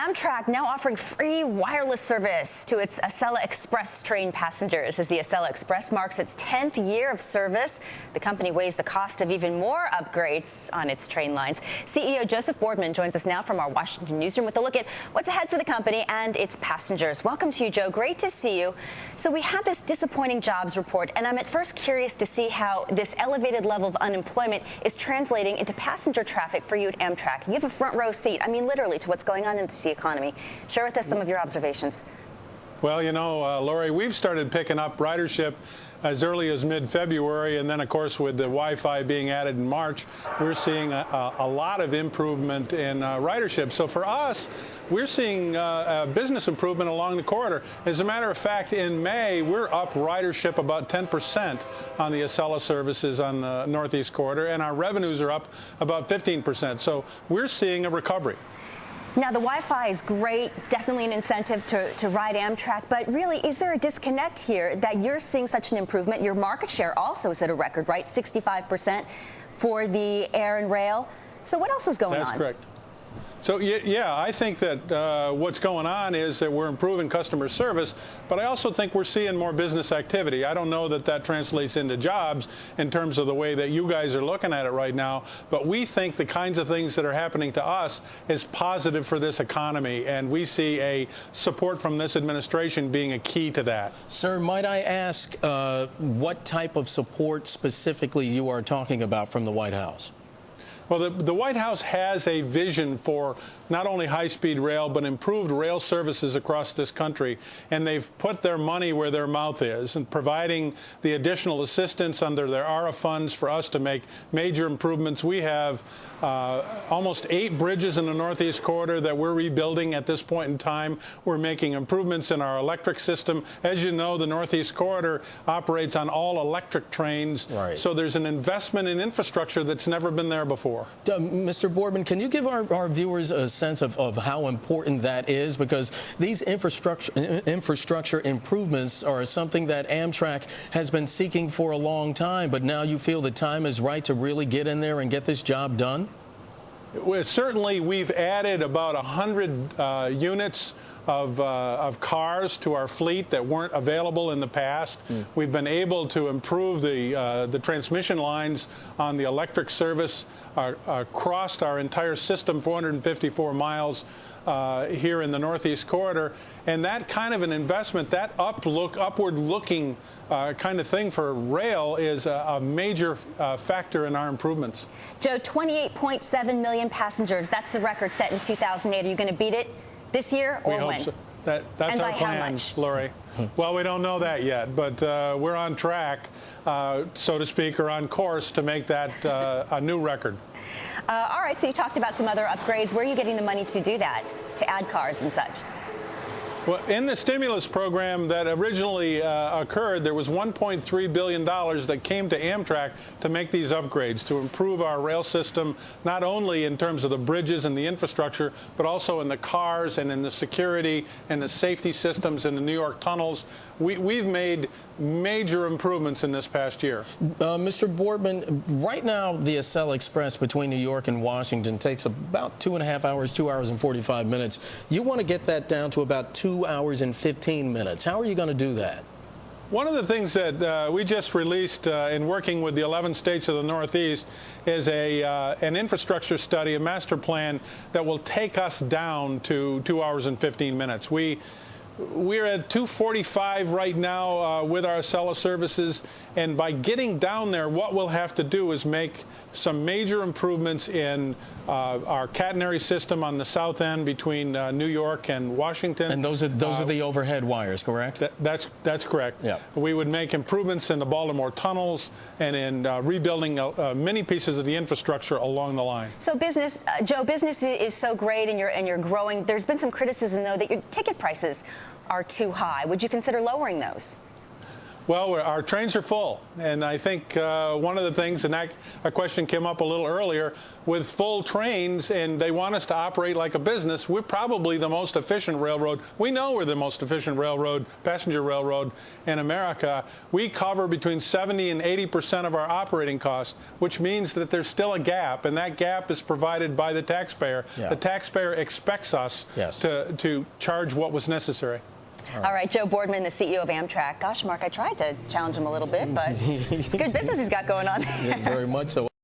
Amtrak now offering free wireless service to its Acela Express train passengers. As the Acela Express marks its 10th year of service, the company weighs the cost of even more upgrades on its train lines. CEO Joseph Boardman joins us now from our Washington newsroom with a look at what's ahead for the company and its passengers. Welcome to you, Joe. Great to see you. So we have this disappointing jobs report, and I'm at first curious to see how this elevated level of unemployment is translating into passenger traffic for you at Amtrak. You have a front row seat, I mean literally, to what's going on in the economy. Share with us some of your observations. Well, you know, Lori, we've started picking up ridership as early as mid-February, and then, of course, with the Wi-Fi being added in March, we're seeing a lot of improvement in ridership. So for us, we're seeing a business improvement along the corridor. As a matter of fact, in May, we're up ridership about 10% on the Acela services on the Northeast Corridor, and our revenues are up about 15%. So we're seeing a recovery. Now, the Wi-Fi is great, definitely an incentive to ride Amtrak, but really, is there a disconnect here that you're seeing such an improvement? Your market share also is at a record, right? 65% for the air and rail. So what else is going on? That's correct. So, yeah, I think that what's going on is that we're improving customer service, but I also think we're seeing more business activity. I don't know that that translates into jobs in terms of the way that you guys are looking at it right now, but we think the kinds of things that are happening to us is positive for this economy, and we see a support from this administration being a key to that. Sir, might I ask what type of support specifically you are talking about from the White House? Well, the White House has a vision for not only high-speed rail, but improved rail services across this country. And they've put their money where their mouth is and providing the additional assistance under their ARA funds for us to make major improvements. We have almost 8 bridges in the Northeast Corridor that we're rebuilding at this point in time. We're making improvements in our electric system. As you know, the Northeast Corridor operates on all electric trains. Right. So there's an investment in infrastructure that's never been there before. Mr. Boardman, can you give our viewers a sense of how important that is? Because these infrastructure improvements are something that Amtrak has been seeking for a long time, but now you feel the time is right to really get in there and get this job done? Well, certainly, we've added about 100 units of cars to our fleet that weren't available in the past. We've been able to improve the transmission lines on the electric service across our entire system, 454 miles here in the Northeast Corridor. And that kind of an investment, that upward-looking kind of thing for rail is a major factor in our improvements. Joe, 28.7 million passengers. That's the record set in 2008. Are you going to beat it this year or when? We hope so. That's our plan, Lori. Well, we don't know that yet, but we're on track, so to speak, or on course to make that a new record. All right, so you talked about some other upgrades. Where are you getting the money to do that, to add cars and such? Well, in the stimulus program that originally occurred, there was $1.3 billion that came to Amtrak to make these upgrades, to improve our rail system, not only in terms of the bridges and the infrastructure, but also in the cars and in the security and the safety systems in the New York tunnels. We've made major improvements in this past year. Mr. Boardman, right now the Acela Express between New York and Washington takes about 2.5 hours, 2 hours and 45 minutes. You want to get that down to about 2 hours and 15 minutes. How are you going to do that? One of the things that we just released in working with the 11 states of the Northeast is an infrastructure study, a master plan that will take us down to 2 hours and 15 minutes. We're at 2:45 right now with our Acela services, and by getting down there, what we'll have to do is make some major improvements in our catenary system on the south end between New York and Washington. And those are the overhead wires, correct? That's correct. Yeah. We would make improvements in the Baltimore tunnels and in rebuilding many pieces of the infrastructure along the line. So business, Joe, business is so great and you're growing. There's been some criticism, though, that your ticket prices are too high. Would you consider lowering those? Well, our trains are full, and I think one of the things, and that a question came up a little earlier, with full trains, and they want us to operate like a business, we're probably the most efficient railroad. We know we're the most efficient railroad, passenger railroad in America. We cover between 70 and 80% of our operating costs, which means that there's still a gap, and that gap is provided by the taxpayer. Yeah. The taxpayer expects us to charge what was necessary. All right, Joe Boardman, the CEO of Amtrak. Gosh, Mark, I tried to challenge him a little bit, but it's good business he's got going on there. Yeah, very much so.